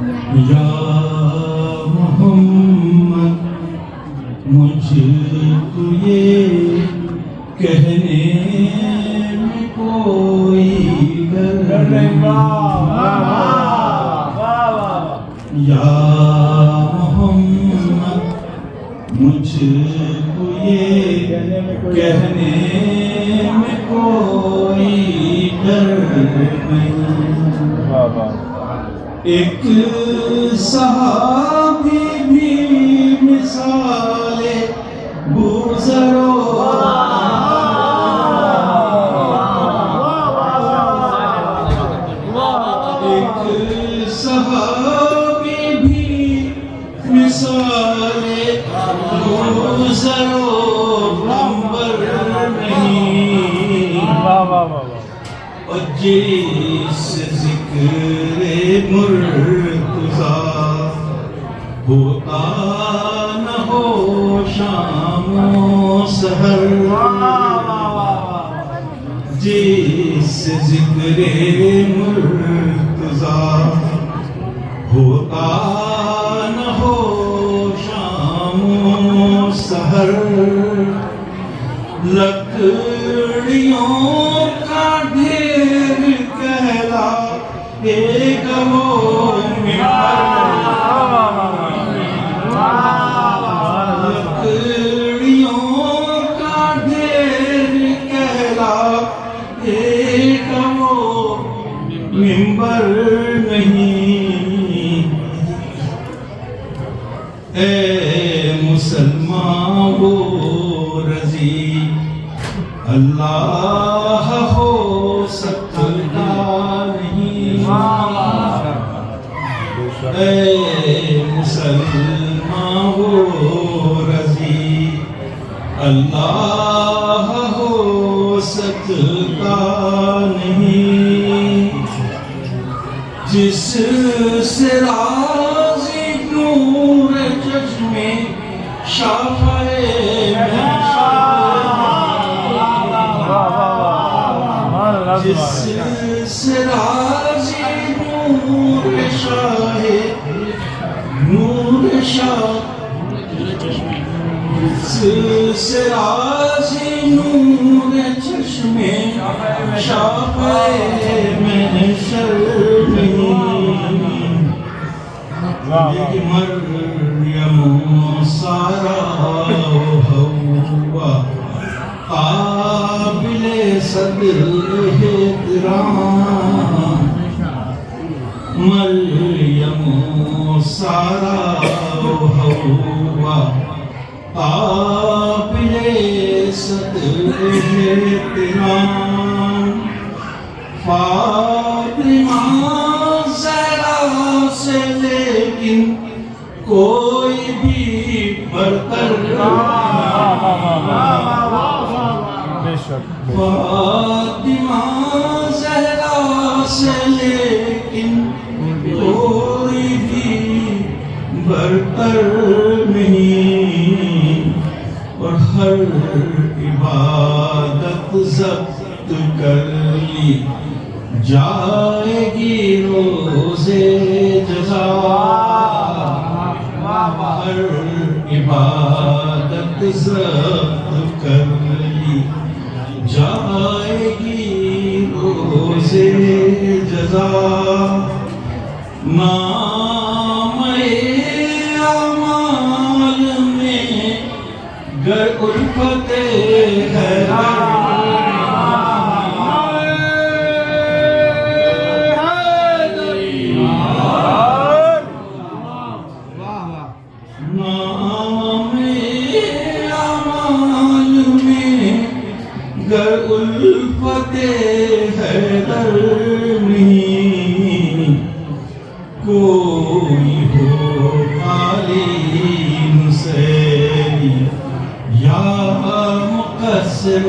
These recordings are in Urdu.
یا محمد مجھ کو یہ کہنے میں کوئی ڈر نہیں، یا محمد مجھ کو یہ کہنے میں کوئی ڈر نہیں۔ ایک صحابی بھی مثال گزرو، ایک صحابی بھی مثال گزرو نمبر نہیں، اور جس ذکر مرتضیٰ ہوتا نہ ہو شام و سحر، جس ذکر مرتضیٰ ہوتا نہ ہو شام و سحر، لکڑیوں کا ڈھیر کہلاتے گا وہ لکڑیوں کا ڈھیر کہلاتے گا وہ ممبر نہیں۔ اے مسلمان وہ رضی اللہ ہو سکتا نہیں، اے مسلمان وہ رضی اللہ ہو سکتا نہیں، جس سے راضی نور چشم شافعِ جس سے راضی نور شاہ نور شاہ، جس سے راضی نور چشم شافعِ محشر نہیں، یہ مریم سارا ہوا قابل صدر احترام، مریم سارا ہوا قابل صدر احترام، فاطمہ زہرا سے لیکن کوئی بھی برتر، فاطمہ زہرا سے لیکن کوئی بھی برتر نہیں، اور ہر عبادت ضبط کر لی جائے گی روزے جزا، ہر عبادت ضبط کر لی جائے گی روزے جزا، نام اعمال میں گر الفت ہے، گر الفت حیدر نہیں، کوئی ہو خالی نصیری یا مقصر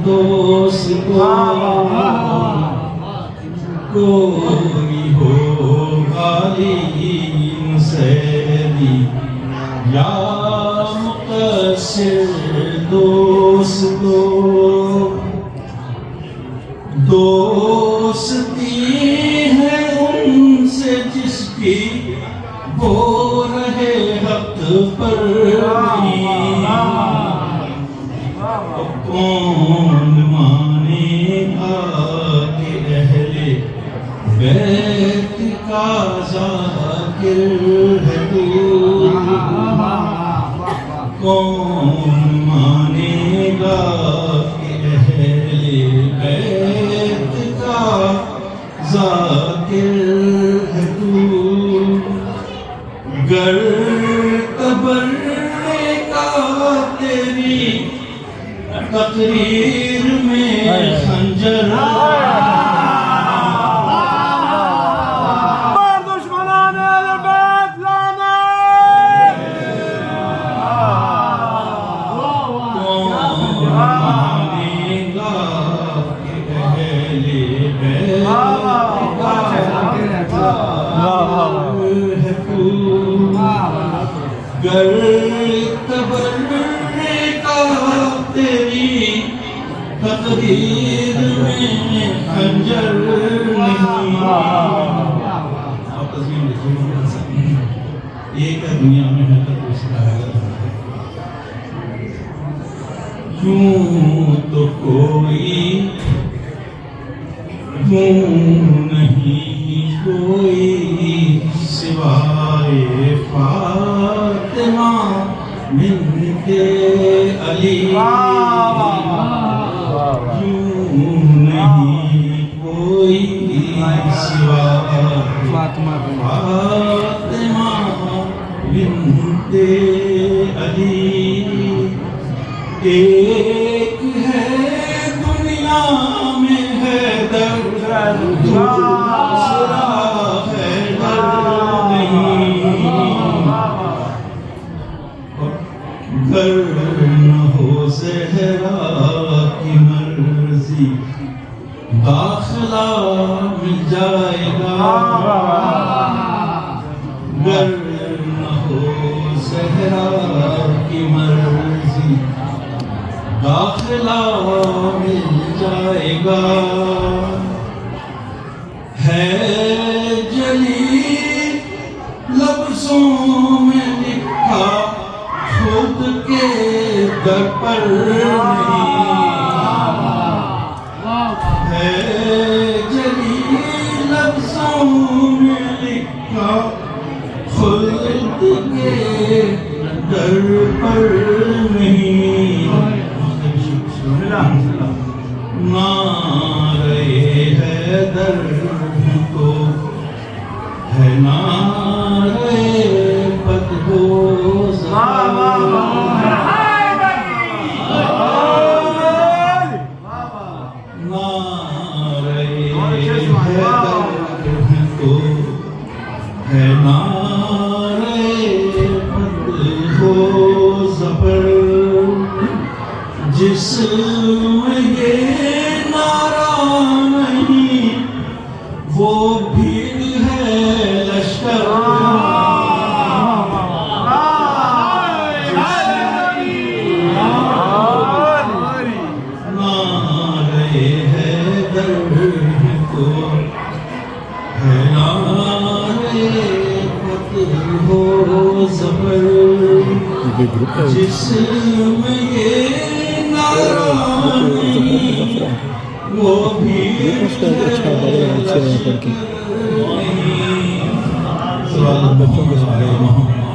دوست کوئی ہو خالی نصیری یا مقصر دوستو، دوستی ہے ان سے جس کی کی وہ رہے حق پر نہیں، کون مانے گا کہ اہل بیت کا ذاکر ہے تو، کون مانے گا کہ اہل بیت کا ذاکر ہے تو، گر تبرنے کا تیری تقریر میں خنجر دشمنان اہل بیت لانے، کون مانے گا کہ اہل بیت کا ذاکر ہے تو، گر تبرنے کا تیری تقریر میں خنجر نہیں۔ آپ تصویر دیکھیے، ایک ہے دنیا میں ہے تو دوسرا ہے۔ یوں تو کوئی یوں نہیں کوئی سوائے فاطمہ بنت علی، یوں نہیں کوئی سوائے فاطمہ بنت علی، ایک ہے دنیا میں حیدر، دوسرا حیدر نہیں، گر نہ ہو زہرا کی مرضی داخلہ مل جائے گا، گر نہ ہو زہرا کی مرضی داخلہ مل جائے گا، ہے جلی لفظوں میں لکھا خود کے در پر نہیں، ہے جلی لفظوں میں لکھا خود کے در پر نہیں، نعرہ حیدر تو ہے نعرہ فتح و ظفر، نعرہ حیدر تو ہے نعرہ فتح و ظفر، جس میں یہ نعرہ نہیں وہ بھیڑ ہے لشکر، نعرہ حیدر تو ہے نعرہ فتح و ظفر، جس میں یہ نعرہ نہیں وہ بھیڑ ہے لشکر نہیں۔